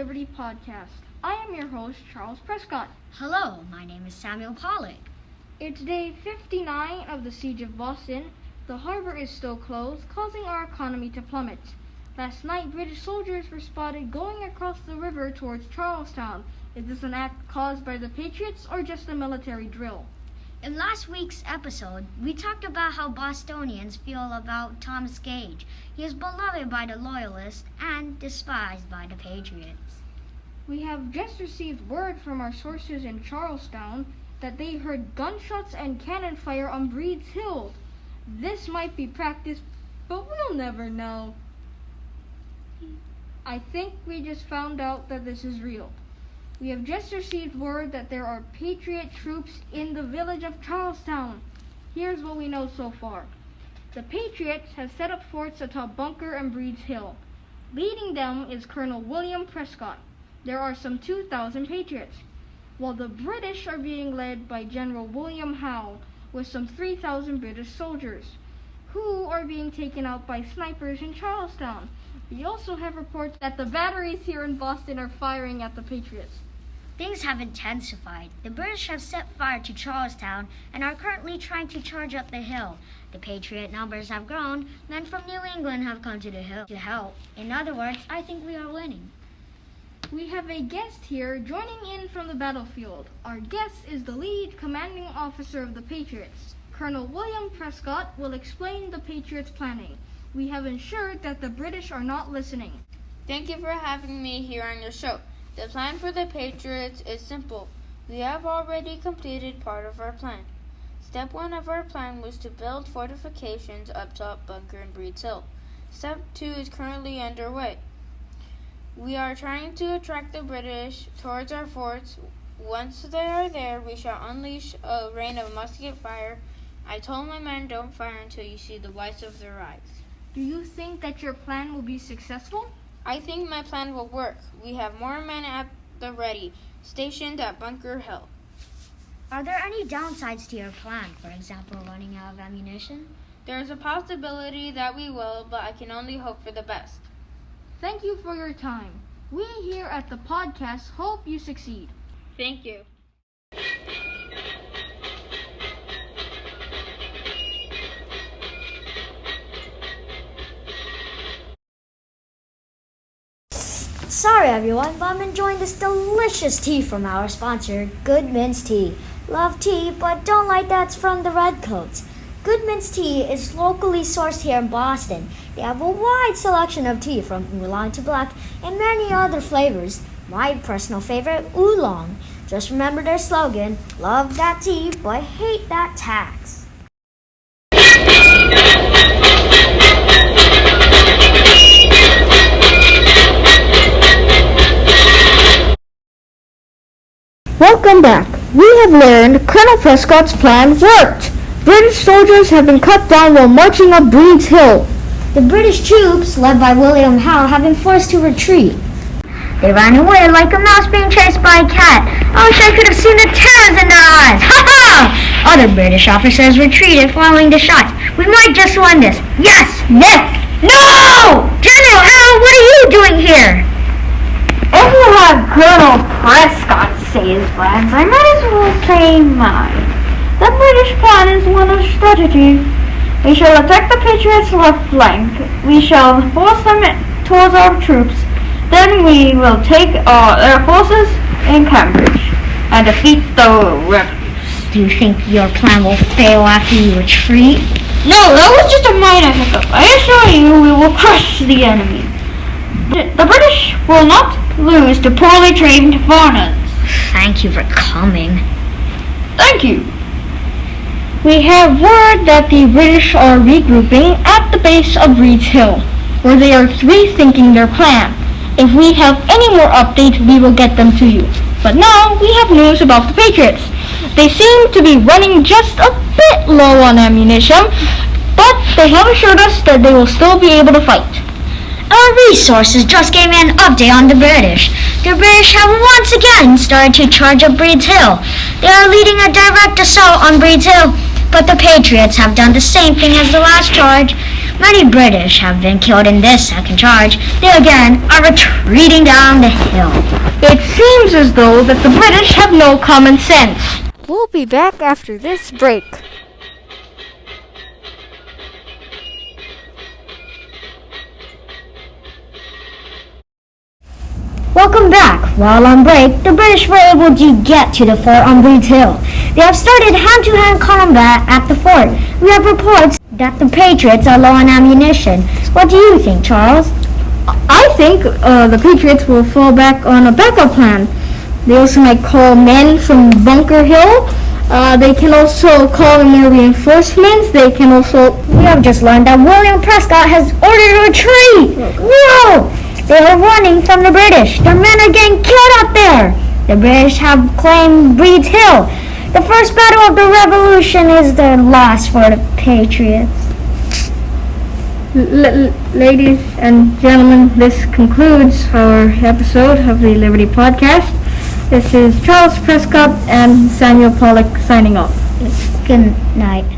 Liberty Podcast. I am your host, Charles Prescott. Hello, my name is Samuel Pollock. It's day 59 of the Siege of Boston. The harbor is still closed, causing our economy to plummet. Last night, British soldiers were spotted going across the river towards Charlestown. Is this an act caused by the Patriots or just a military drill? In last week's episode, we talked about how Bostonians feel about Thomas Gage. He is beloved by the Loyalists and despised by the Patriots. We have just received word from our sources in Charlestown that they heard gunshots and cannon fire on Breed's Hill. This might be practice, but we'll never know. I think we just found out that this is real. We have just received word that there are Patriot troops in the village of Charlestown. Here's what we know so far. The Patriots have set up forts atop Bunker and Breed's Hill. Leading them is Colonel William Prescott. There are some 2,000 Patriots, while the British are being led by General William Howe with some 3,000 British soldiers, who are being taken out by snipers in Charlestown. We also have reports that the batteries here in Boston are firing at the Patriots. Things have intensified. The British have set fire to Charlestown and are currently trying to charge up the hill. The Patriot numbers have grown. Men from New England have come to the hill to help. In other words, I think we are winning. We have a guest here joining in from the battlefield. Our guest is the lead commanding officer of the Patriots. Colonel William Prescott will explain the Patriots' planning. We have ensured that the British are not listening. Thank you for having me here on your show. The plan for the Patriots is simple. We have already completed part of our plan. Step 1 of our plan was to build fortifications up top Bunker and Breed's Hill. Step 2 is currently underway. We are trying to attract the British towards our forts. Once they are there, we shall unleash a rain of musket fire. I told my men, don't fire until you see the whites of their eyes. Do you think that your plan will be successful? I think my plan will work. We have more men at the ready, stationed at Bunker Hill. Are there any downsides to your plan, for example, running out of ammunition? There is a possibility that we will, but I can only hope for the best. Thank you for your time. We here at the podcast hope you succeed. Thank you. Sorry everyone, but I'm enjoying this delicious tea from our sponsor, Goodman's Tea. Love tea, but don't like that's from the Redcoats. Goodman's Tea is locally sourced here in Boston. They have a wide selection of tea from oolong to black and many other flavors. My personal favorite, oolong. Just remember their slogan, love that tea, but hate that tax. Welcome back. We have learned Colonel Prescott's plan worked. British soldiers have been cut down while marching up Breed's Hill. The British troops, led by William Howe, have been forced to retreat. They ran away like a mouse being chased by a cat. I wish I could have seen the terrors in their eyes. Ha ha! Other British officers retreated following the shots. We might just win this. Yes! Yes! No! General Howe, what are you doing here? If you have Colonel Prescott say his plans, I might as well say mine. The British plan is one of strategy. We shall attack the Patriots' left flank. We shall force them towards our troops. Then we will take our air forces in Cambridge and defeat the rebels. Do you think your plan will fail after you retreat? No, that was just a minor hiccup. I assure you we will crush the enemy. The British will not lose to poorly trained foreigners. Thank you for coming. Thank you. We have word that the British are regrouping at the base of Breed's Hill, where they are rethinking their plan. If we have any more updates, we will get them to you. But now we have news about the Patriots. They seem to be running just a bit low on ammunition, but they have assured us that they will still be able to fight. Our resources just gave me an update on the British. The British have once again started to charge up Breed's Hill. They are leading a direct assault on Breed's Hill, but the Patriots have done the same thing as the last charge. Many British have been killed in this second charge. They again are retreating down the hill. It seems as though that the British have no common sense. We'll be back after this break. Welcome back. While on break, the British were able to get to the fort on Breeds Hill. They have started hand-to-hand combat at the fort. We have reports that the Patriots are low on ammunition. What do you think, Charles? I think the Patriots will fall back on a backup plan. They also might call men from Bunker Hill. They can also call in more reinforcements. They can also... We have just learned that William Prescott has ordered a retreat. No! They are running from the British. Their men are getting killed up there. The British have claimed Breeds Hill. The first battle of the Revolution is their loss for the Patriots. Ladies and gentlemen, this concludes our episode of the Liberty Podcast. This is Charles Prescott and Samuel Pollock signing off. Good night.